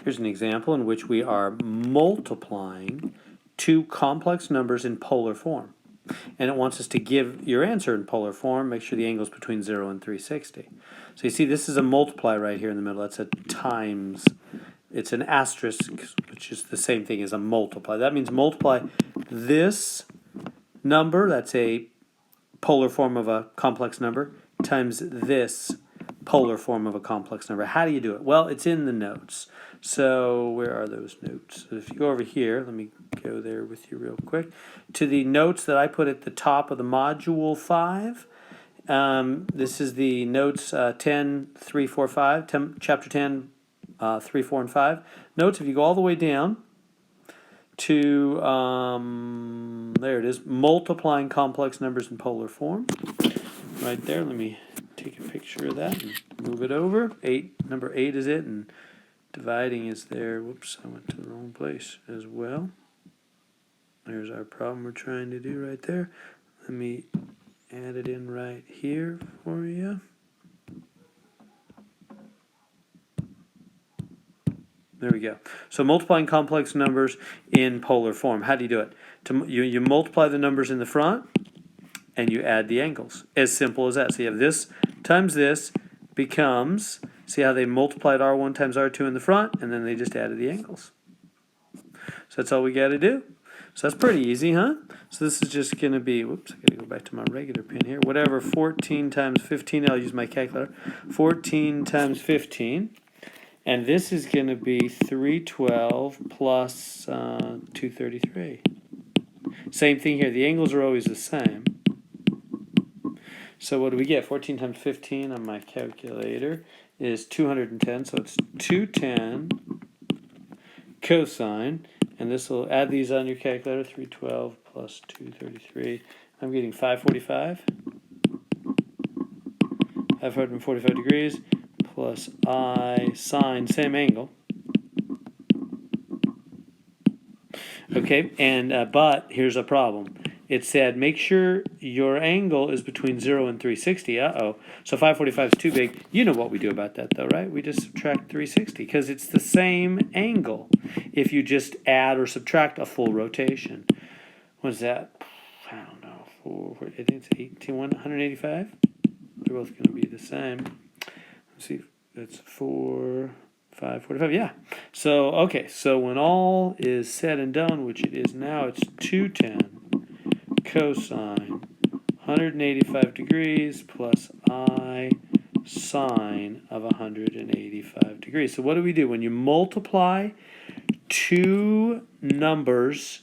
Here's an example in which we are multiplying two complex numbers in polar form. And it wants us to give your answer in polar form. Make sure the angle is between 0 and 360. So you see this is a multiply right here in the middle. That's a times. It's an asterisk, which is the same thing as a multiply. That means multiply this number, that's a polar form of a complex number, times this polar form of a complex number. How do you do it? Well, it's in the notes. So where are those notes? So if you go over here, let me go there with you real quick, to the notes that I put at the top of the module 5. This is the notes 10, 3, 4, 5, chapter 10, 3, 4, and 5. Notes, if you go all the way down to, there it is, multiplying complex numbers in polar form. Right there, let me take a picture of that and move it over. Number 8 is it, and dividing is there. Whoops, I went to the wrong place as well. There's our problem we're trying to do right there. Let me add it in right here for you. There we go. So multiplying complex numbers in polar form. How do you do it? You multiply the numbers in the front, and you add the angles. As simple as that. So you have this times this becomes, see how they multiplied R1 times R2 in the front, and then they just added the angles. So that's all we got to do. So that's pretty easy, huh? So this is just going to be, whoops, I got to go back to my regular pen here. Whatever, 14 times 15, I'll use my calculator. 14 times 15. And this is going to be 312 plus 233. Same thing here. The angles are always the same. So what do we get? 14 times 15 on my calculator is 210. So it's 210 cosine. And this will add these on your calculator. 312 plus 233. I'm getting 545. 545 degrees plus I sine same angle. Okay, and but here's a problem. It said make sure your angle is between 0 and 360. Uh-oh. So 545 is too big. You know what we do about that though, right? We just subtract 360 because it's the same angle if you just add or subtract a full rotation. What is that? I don't know. I think it's 185. They're both going to be the same. Let's see. That's 4, 5, 45. Yeah. So, okay. So when all is said and done, which it is now, it's 210 cosine 185 degrees plus I sine of 185 degrees. So what do we do? When you multiply two numbers,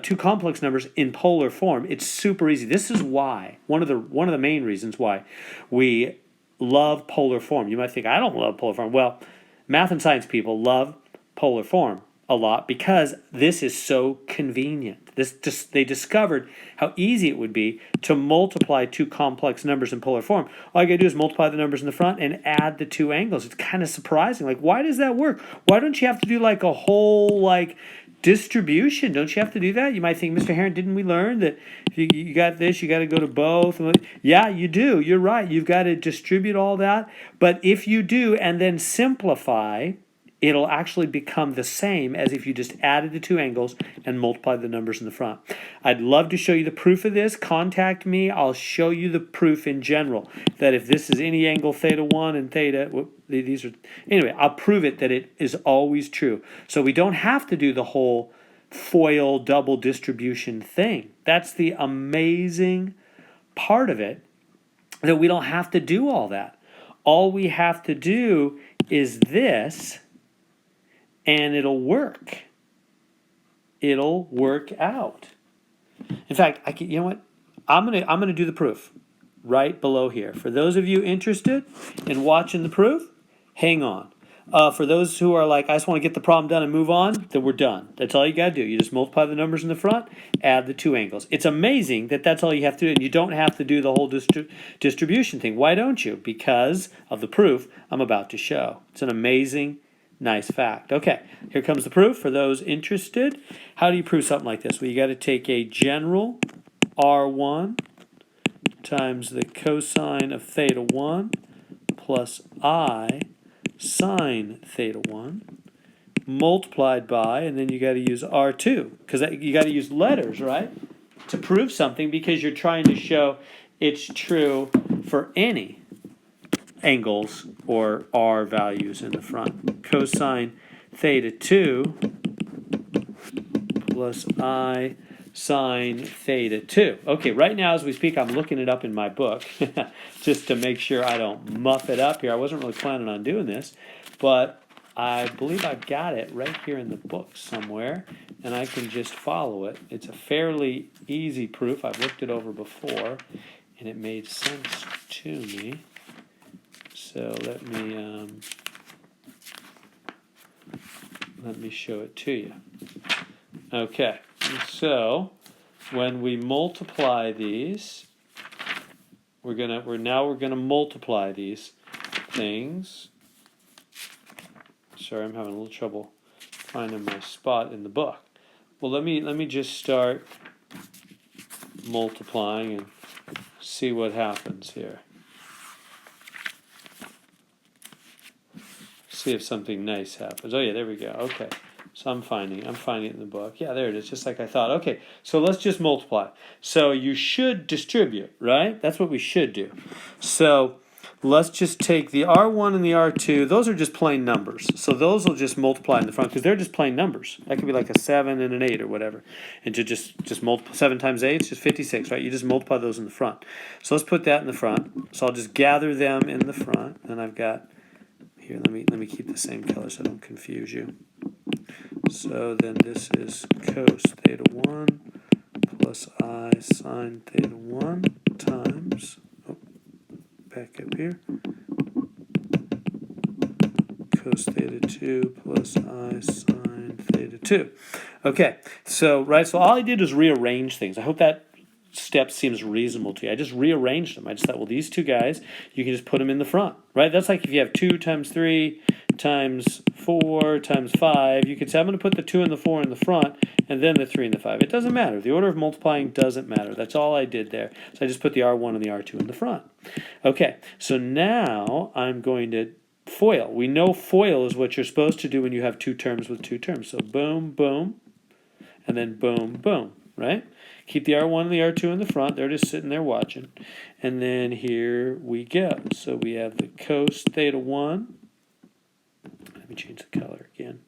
two complex numbers in polar form, it's super easy. This is why, one of the main reasons why we love polar form. You might think, I don't love polar form. Well, math and science people love polar form a lot because this is so convenient. They discovered how easy it would be to multiply two complex numbers in polar form. All you got to do is multiply the numbers in the front and add the two angles. It's kind of surprising. Like, why does that work? Why don't you have to do like a whole distribution? Don't you have to do that? You might think, Mr. Heron, didn't we learn that if you got this, you got to go to both? Yeah, you do. You're right. You've got to distribute all that. But if you do and then simplify, it'll actually become the same as if you just added the two angles and multiplied the numbers in the front. I'd love to show you the proof of this. Contact me. I'll show you the proof in general that if this is any angle theta 1 and theta, these are, anyway, I'll prove it that it is always true. So we don't have to do the whole FOIL double distribution thing. That's the amazing part of it, that we don't have to do all that. All we have to do is this, and it'll work. It'll work out. In fact, you know what? I'm gonna do the proof right below here. For those of you interested in watching the proof, hang on. For those who are like, I just want to get the problem done and move on, then we're done. That's all you got to do. You just multiply the numbers in the front, add the two angles. It's amazing that that's all you have to do, and you don't have to do the whole distribution thing. Why don't you? Because of the proof I'm about to show. It's an amazing, nice fact. Okay, here comes the proof for those interested. How do you prove something like this? Well, you got to take a general R1 times the cosine of theta 1 plus I sine theta 1 multiplied by, and then you got to use R2, because you got to use letters, right, to prove something, because you're trying to show it's true for any angles or R values in the front. Cosine theta 2 plus I sine theta 2. Okay, right now as we speak, I'm looking it up in my book just to make sure I don't muff it up here. I wasn't really planning on doing this, but I believe I've got it right here in the book somewhere, and I can just follow it. It's a fairly easy proof. I've looked it over before, and it made sense to me. So let me show it to you. Okay, so when we multiply these, we're gonna multiply these things. Sorry, I'm having a little trouble finding my spot in the book. Well, let me just start multiplying and see what happens here. See if something nice happens. Oh yeah, there we go. Okay. So I'm finding it in the book. Yeah, there it is, just like I thought. Okay, so let's just multiply. So you should distribute, right? That's what we should do. So let's just take the R1 and the R2. Those are just plain numbers. So those will just multiply in the front, because they're just plain numbers. That could be like a 7 and an 8 or whatever. And to just multiply 7 times 8 is just 56, right? You just multiply those in the front. So let's put that in the front. So I'll just gather them in the front. And I've got, here, let me keep the same color so I don't confuse you. So then this is cos theta 1 plus I sine theta 1 times, back up here, cos theta 2 plus I sine theta 2. Okay, so all I did was rearrange things. I hope that step seems reasonable to you. I just rearranged them. I just thought, well, these two guys, you can just put them in the front, right? That's like if you have 2 times 3 times 4 times 5, you could say, I'm going to put the 2 and the 4 in the front, and then the 3 and the 5. It doesn't matter. The order of multiplying doesn't matter. That's all I did there. So I just put the R1 and the R2 in the front. Okay, so now I'm going to FOIL. We know FOIL is what you're supposed to do when you have two terms with two terms. So boom, boom, and then boom, boom, right? Keep the R1 and the R2 in the front. They're just sitting there watching. And then here we go. So we have the cos theta 1. Let me change the color again.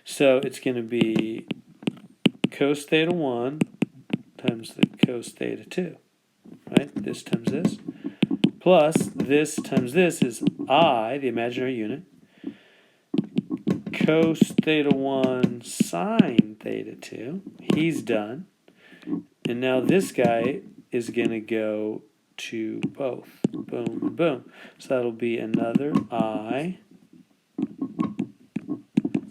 So it's going to be cos theta 1 times the cos theta 2. Right? This times this. Plus this times this is I, the imaginary unit. Cos theta 1 sine theta 2. He's done. And now this guy is going to go to both. Boom and boom. So that'll be another I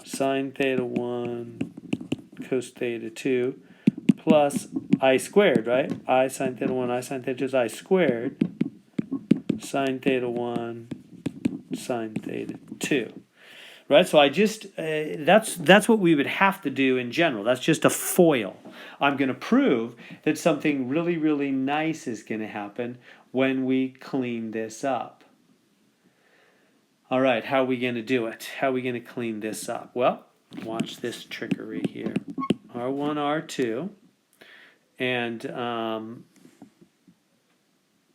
sine theta 1 cos theta 2 plus I squared, right? I sine theta 1, I sine theta 2 is I squared sine theta 1 sine theta 2. Right, so I just, that's what we would have to do in general. That's just a FOIL. I'm going to prove that something really, really nice is going to happen when we clean this up. All right, how are we going to do it? How are we going to clean this up? Well, watch this trickery here. R1, R2. And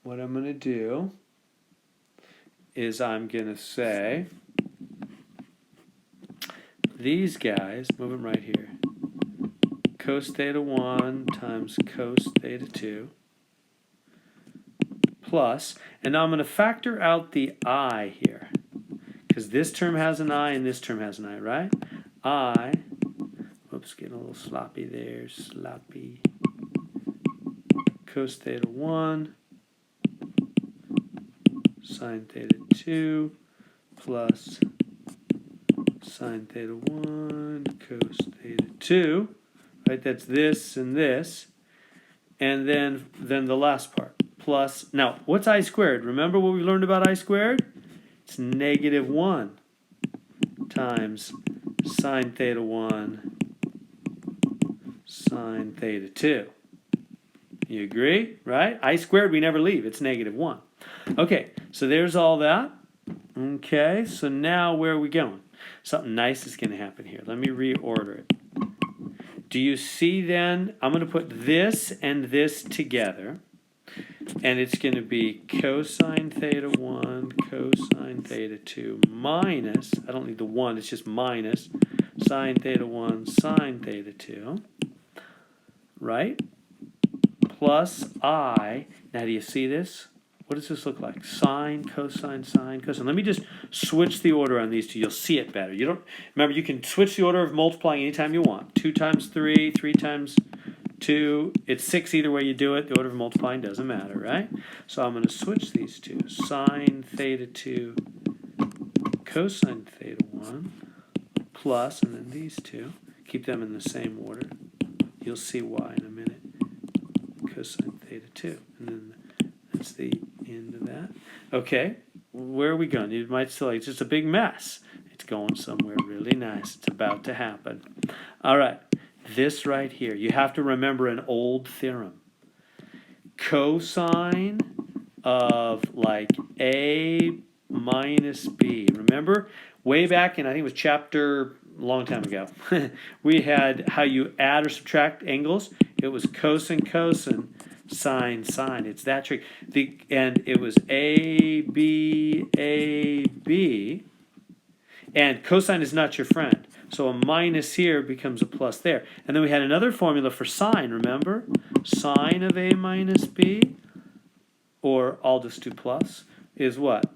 what I'm going to do is I'm going to say, these guys, move them right here, cos theta 1 times cos theta 2 plus, and now I'm going to factor out the I here, because this term has an I and this term has an I, right? I, whoops, getting a little sloppy there, sloppy, cos theta 1 sine theta 2 plus sine theta 1 cos theta 2, right? That's this and this, and then the last part plus. Now, what's I squared? Remember what we learned about I squared? It's negative 1 times sine theta 1 sine theta 2. You agree, right? I squared we never leave. It's negative 1. Okay, so there's all that. Okay, so now where are we going? Something nice is going to happen here. Let me reorder it. Do you see then? I'm going to put this and this together. And it's going to be cosine theta 1, cosine theta 2 minus, I don't need the 1, it's just minus, sine theta 1, sine theta 2, right? Plus I, now do you see this? What does this look like? Sine, cosine, sine, cosine. Let me just switch the order on these two. You'll see it better. You don't remember, you can switch the order of multiplying anytime you want. 2 times 3, 3 times 2, it's 6 either way you do it. The order of multiplying doesn't matter, right? So I'm going to switch these two. Sine theta 2, cosine theta 1, plus, and then these two. Keep them in the same order. You'll see why in a minute. Cosine theta 2. And then that's the end of that. Okay, where are we going? You might still like, it's just a big mess. It's going somewhere really nice. It's about to happen. All right. This right here, you have to remember an old theorem. Cosine of like A minus B. Remember, way back in, I think it was chapter, a long time ago, we had how you add or subtract angles. It was cosine, cosine, sine, sine. It's that trick. And it was A, B, A, B. And cosine is not your friend. So a minus here becomes a plus there. And then we had another formula for sine, remember? Sine of A minus B, or I'll just do plus, is what?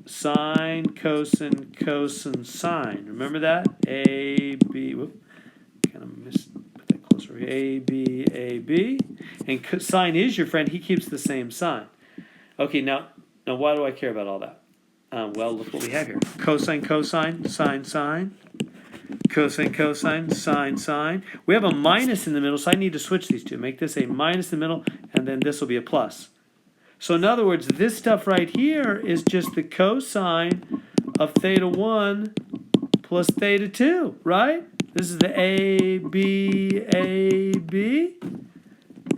Sine, cosine, cosine, sine. Remember that? A, B, whoop, kind of put that closer. A, B, A, B. And sine is your friend. He keeps the same sign. Okay, now why do I care about all that? Well, look what we have here. Cosine, cosine, sine, sine. Cosine, cosine, sine, sine. We have a minus in the middle, so I need to switch these two. Make this a minus in the middle, and then this will be a plus. So in other words, this stuff right here is just the cosine of theta 1 plus theta 2, right? This is the A, B, A, B,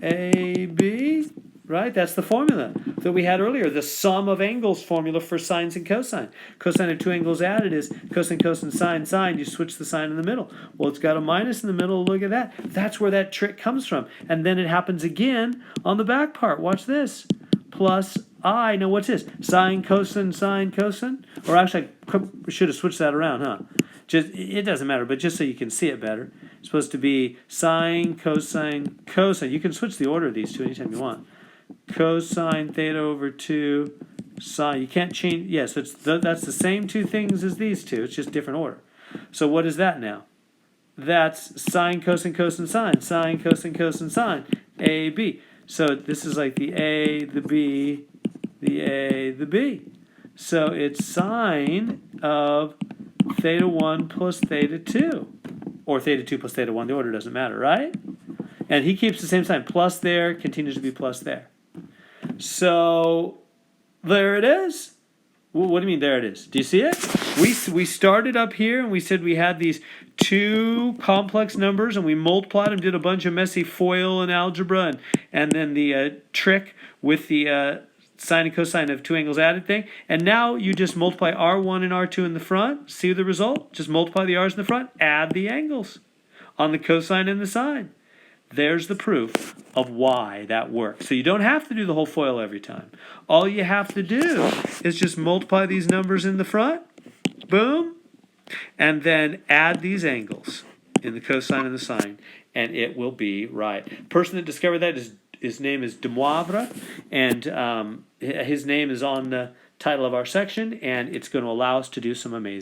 A, B, right? That's the formula that we had earlier, the sum of angles formula for sines and cosine. Cosine of two angles added is cosine, cosine, sine, sine. You switch the sign in the middle. Well, it's got a minus in the middle. Look at that. That's where that trick comes from. And then it happens again on the back part. Watch this. Plus I. Now, what's this? Sine, cosine, sine, cosine? Or actually, I should have switched that around, huh? It doesn't matter, but just so you can see it better. It's supposed to be sine, cosine, cosine. You can switch the order of these two anytime you want. Cosine theta over 2 sine. You can't change. Yes, that's the same two things as these two. It's just different order. So what is that now? That's sine, cosine, cosine, sine. Sine, cosine, cosine, sine. A, B. So this is like the A, the B, the A, the B. So it's sine of theta 1 plus theta 2. Or theta 2 plus theta 1. The order doesn't matter, right? And he keeps the same sign. Plus there, continues to be plus there. So there it is. Well, what do you mean there it is? Do you see it? We started up here and we said we had these two complex numbers and we multiplied them, did a bunch of messy FOIL and algebra and then the trick with the sine and cosine of two angles added thing. And now you just multiply R1 and R2 in the front. See the result? Just multiply the R's in the front, add the angles on the cosine and the sine. There's the proof of why that works. So you don't have to do the whole FOIL every time. All you have to do is just multiply these numbers in the front, boom, and then add these angles in the cosine and the sine, and it will be right. The person that discovered that his name is Demoivre, and his name is on the title of our section, and it's going to allow us to do some amazing